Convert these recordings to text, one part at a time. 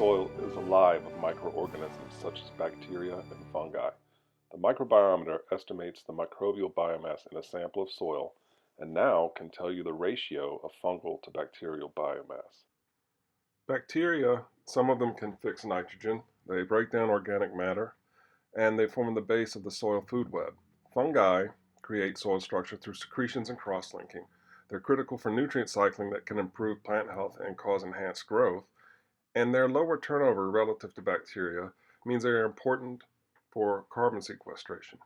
soil is alive with microorganisms such as bacteria and fungi. The microBIOMETER estimates the microbial biomass in a sample of soil and now can tell you the ratio of fungal to bacterial biomass. Bacteria, some of them can fix nitrogen, they break down organic matter, and they form the base of the soil food web. Fungi create soil structure through secretions and cross-linking. They're critical for nutrient cycling that can improve plant health and cause enhanced growth, and their lower turnover relative to bacteria means they are important for carbon sequestration.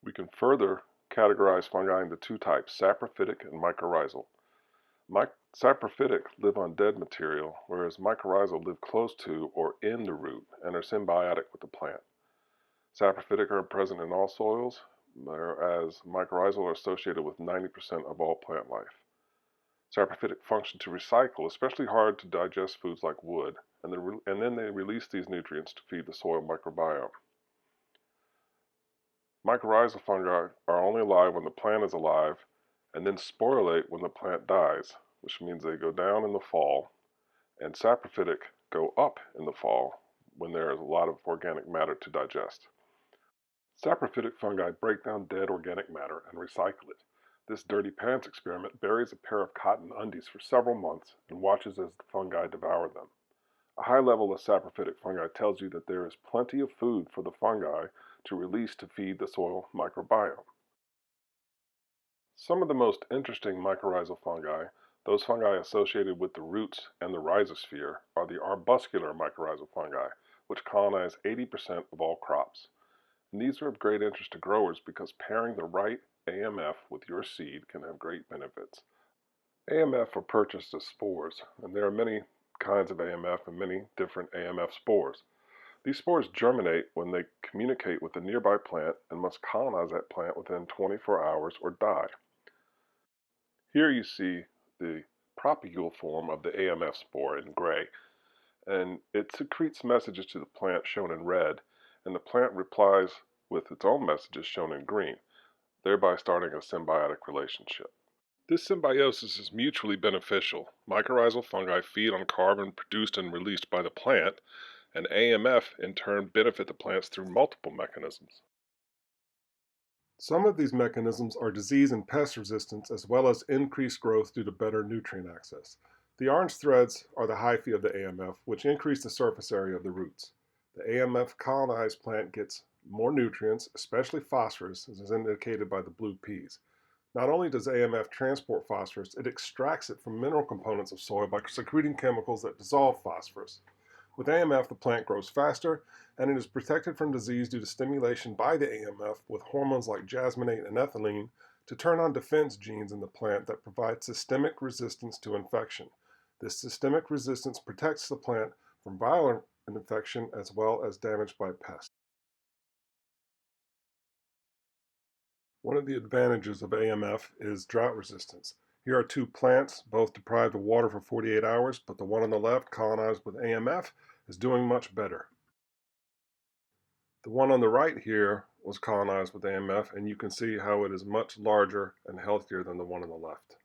We can further categorize fungi into two types, saprophytic and mycorrhizal. Saprophytic live on dead material, whereas mycorrhizal live close to or in the root and are symbiotic with the plant. Saprophytic are present in all soils, whereas mycorrhizal are associated with 90% of all plant life. Saprophytic function to recycle, especially hard to digest foods like wood, and then they release these nutrients to feed the soil microbiome. Mycorrhizal fungi are only alive when the plant is alive, and then sporulate when the plant dies, which means they go down in the fall, and saprophytic go up in the fall when there is a lot of organic matter to digest. Saprophytic fungi break down dead organic matter and recycle it. This dirty pants experiment buries a pair of cotton undies for several months and watches as the fungi devour them. A high level of saprophytic fungi tells you that there is plenty of food for the fungi to release to feed the soil microbiome. Some of the most interesting mycorrhizal fungi, those fungi associated with the roots and the rhizosphere, are the arbuscular mycorrhizal fungi, which colonize 80% of all crops. And these are of great interest to growers because pairing the right AMF with your seed can have great benefits. AMF are purchased as spores, and there are many kinds of AMF and many different AMF spores. These spores germinate when they communicate with a nearby plant and must colonize that plant within 24 hours or die. Here you see the propagule form of the AMF spore in gray, and it secretes messages to the plant shown in red, and the plant replies with its own messages shown in green, thereby starting a symbiotic relationship. This symbiosis is mutually beneficial. Mycorrhizal fungi feed on carbon produced and released by the plant, and AMF in turn benefit the plants through multiple mechanisms. Some of these mechanisms are disease and pest resistance, as well as increased growth due to better nutrient access. The orange threads are the hyphae of the AMF, which increase the surface area of the roots. The AMF colonized plant gets more nutrients, especially phosphorus, as is indicated by the blue peas. Not only does AMF transport phosphorus, it extracts it from mineral components of soil by secreting chemicals that dissolve phosphorus. With AMF, the plant grows faster, and it is protected from disease due to stimulation by the AMF with hormones like jasmonate and ethylene to turn on defense genes in the plant that provide systemic resistance to infection. This systemic resistance protects the plant from viral infection as well as damage by pests. One of the advantages of AMF is drought resistance. Here are two plants, both deprived of water for 48 hours, but the one on the left, colonized with AMF, is doing much better. The one on the right here was colonized with AMF, and you can see how it is much larger and healthier than the one on the left.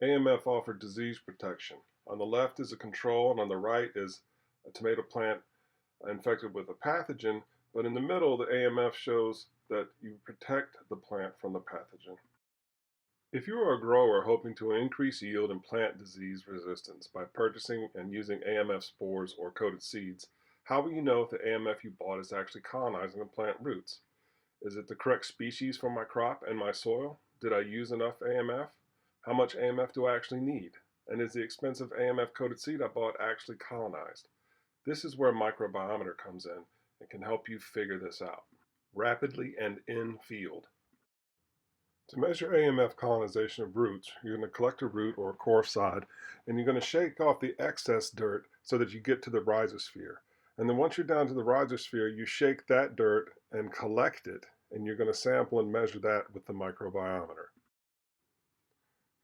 AMF offered disease protection. On the left is a control, and on the right is a tomato plant infected with a pathogen, but in the middle, the AMF shows that you protect the plant from the pathogen. If you are a grower hoping to increase yield and plant disease resistance by purchasing and using AMF spores or coated seeds, how will you know if the AMF you bought is actually colonizing the plant roots? Is it the correct species for my crop and my soil? Did I use enough AMF? How much AMF do I actually need? And is the expensive AMF coated seed I bought actually colonized? This is where microBIOMETER comes in and can help you figure this out rapidly and in field. To measure AMF colonization of roots, you're going to collect a root or a coarse sod, and you're going to shake off the excess dirt so that you get to the rhizosphere. And then once you're down to the rhizosphere, you shake that dirt and collect it, and you're going to sample and measure that with the microBIOMETER.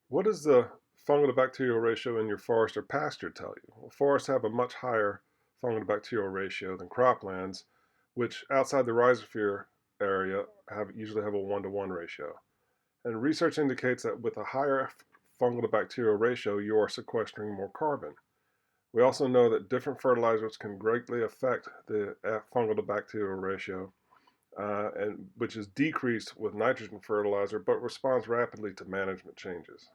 What does the fungal to bacterial ratio in your forest or pasture tell you? Well, forests have a much higher fungal to bacterial ratio than croplands, which outside the rhizosphere area usually have a 1-to-1 ratio. And research indicates that with a higher fungal to bacterial ratio, you are sequestering more carbon. We also know that different fertilizers can greatly affect the fungal to bacterial ratio, which is decreased with nitrogen fertilizer, but responds rapidly to management changes.